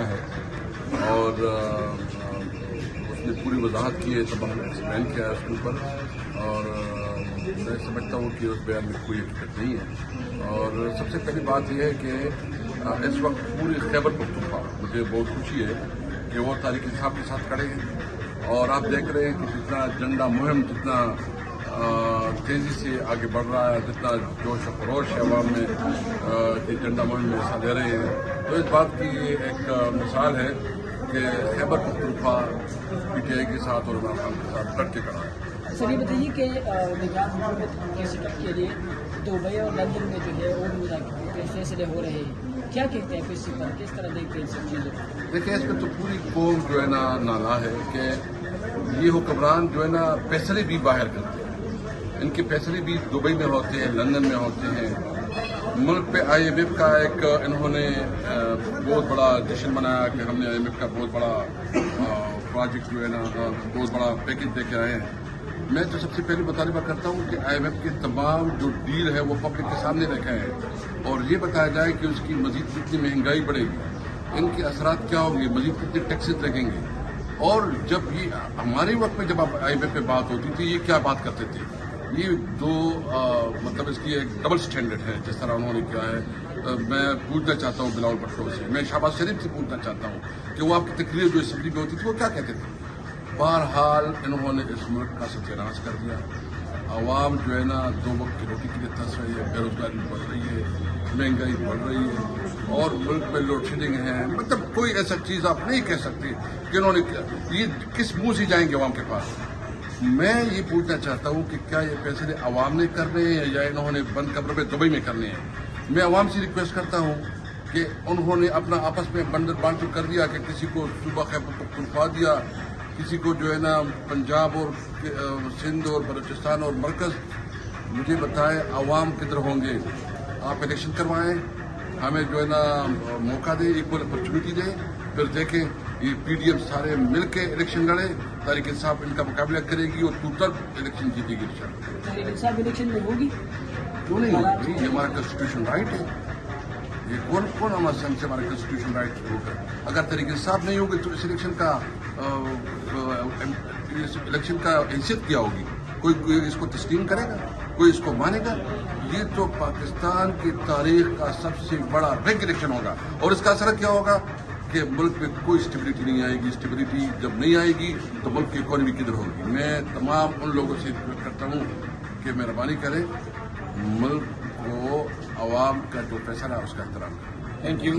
ہے اور اس نے پوری وضاحت کی ہے، تمام ایکسپلین کیا ہے اس کے اوپر، اور میں سمجھتا ہوں کہ اس بیان میں کوئی حقیقت نہیں ہے۔ اور سب سے پہلی بات یہ ہے کہ اس وقت پوری خیبر پختونخوا مجھے بہت خوشی ہے کہ وہ تحریک انصاف کے ساتھ کھڑے ہیں، اور آپ دیکھ رہے ہیں کہ جتنا جھنڈا مہم جتنا تیزی سے آگے بڑھ رہا ہے، جتنا جوش و خروش ہے عوام میں کہ جھنڈا مہم میں حصہ لے رہے ہیں، تو اس بات کی یہ ایک مثال ہے کہ Khyber Pakhtunkhwa P T I کے ساتھ اور عمران خان کے ساتھ ڈٹ کے کھڑا ہے۔ سر یہ بتائیے کہ نگران حکومت کے سیٹ اپ کے لیے دبئی اور لندن میں جو ہے اور فیصلے ہو رہے ہیں، کیا کہتے ہیں کسی پر، کس طرح دیکھتے ہیں سب چیزیں؟ دیکھیں، اس میں تو پوری قوم جو ہے نا نالا ہے کہ یہ حکمران جو ہے نا فیصلے بھی باہر کرتے ہیں، ان کے فیصلے بھی دبئی میں ہوتے ہیں، لندن میں ہوتے ہیں۔ ملک پہ آئی ایم ایف کا ایک انہوں نے بہت بڑا جشن منایا کہ ہم نے آئی ایم ایف کا بہت بڑا پروجیکٹ جو ہے نا بہت بڑا پیکج دے کے آئے ہیں۔ میں تو سب سے پہلے مطالبہ کرتا ہوں کہ آئی ایم ایف کے تمام جو ڈیل ہے وہ پبلک کے سامنے رکھا ہے، اور یہ بتایا جائے کہ اس کی مزید کتنی مہنگائی بڑھے گی، ان کے اثرات کیا ہوں گے، مزید کتنے ٹیکسز لگیں گے، اور جب یہ ہمارے وقت میں جب آئی ایم ایف پہ بات ہوتی تھی یہ کیا بات کرتے تھے۔ یہ دو مطلب اس کی ایک ڈبل سٹینڈرڈ ہے جس طرح انہوں نے کیا ہے۔ میں پوچھنا چاہتا ہوں بلاول بھٹو سے، میں شہباز شریف سے پوچھنا چاہتا ہوں کہ وہ آپ کی تقریر جو اسمبلی میں ہوتی تھی وہ کیا کہتے تھے۔ بہرحال انہوں نے اس ملک کا ستیہ ناش کر دیا، عوام جو ہے نا دو وقت کی روٹی کے لیے ترس رہی ہے، بے روزگاری بڑھ رہی ہے، مہنگائی بڑھ رہی ہے، اور ملک میں لوڈ شیڈنگ ہے۔ مطلب کوئی ایسا چیز آپ نہیں کہہ سکتے کہ انہوں نے یہ کس منہ سے جائیں گے عوام کے پاس۔ میں یہ پوچھنا چاہتا ہوں کہ کیا یہ فیصلے عوام نے کرنے ہیں یا انہوں نے بند کمرے میں دبئی میں کرنے ہیں۔ میں عوام سے ریکویسٹ کرتا ہوں کہ انہوں نے اپنا آپس میں بانٹ کر دیا کہ کسی کو صوبہ خیبر پختونخوا دیا، کسی کو جو ہے نا پنجاب اور سندھ اور بلوچستان اور مرکز۔ مجھے بتائیں عوام کدھر ہوں گے؟ آپ الیکشن کروائیں، ہمیں جو ہے نا موقع دیں، ایکول اپرچونٹی دیں، پھر دیکھیں یہ پی ڈی ایم سارے مل کے الیکشن لڑے، تحریک انصاف ان کا مقابلہ کرے گی اور ٹوٹل الیکشن جیتے گی انشاءاللہ۔ تحریک انصاف الیکشن میں ہوگی؟ کیوں نہیں ہوگی؟ یہ ہمارا کانسٹیٹیوشن رائٹ ہے۔ یہ کون ہمارے سنگ سے ہمارا کانسٹیٹیوشن رائٹ ہوگا؟ اگر تحریک انصاف نہیں ہوگی تو اس الیکشن کا حیثیت کیا ہوگی؟ کوئی اس کو تسلیم کرے گا؟ کوئی اس کو مانے گا؟ یہ تو پاکستان کی تاریخ کا سب سے بڑا ریگ الیکشن ہوگا، اور اس کا اثر کیا ہوگا کہ ملک میں کوئی اسٹیبلٹی نہیں آئے گی۔ اسٹیبلٹی جب نہیں آئے گی تو ملک کی اکانومی کدھر ہوگی۔ میں تمام ان لوگوں سے ریکویسٹ کرتا ہوں کہ مہربانی کریں، ملک کو عوام کا جو فیصلہ ہے اس کا احترام کریں۔ Thank you.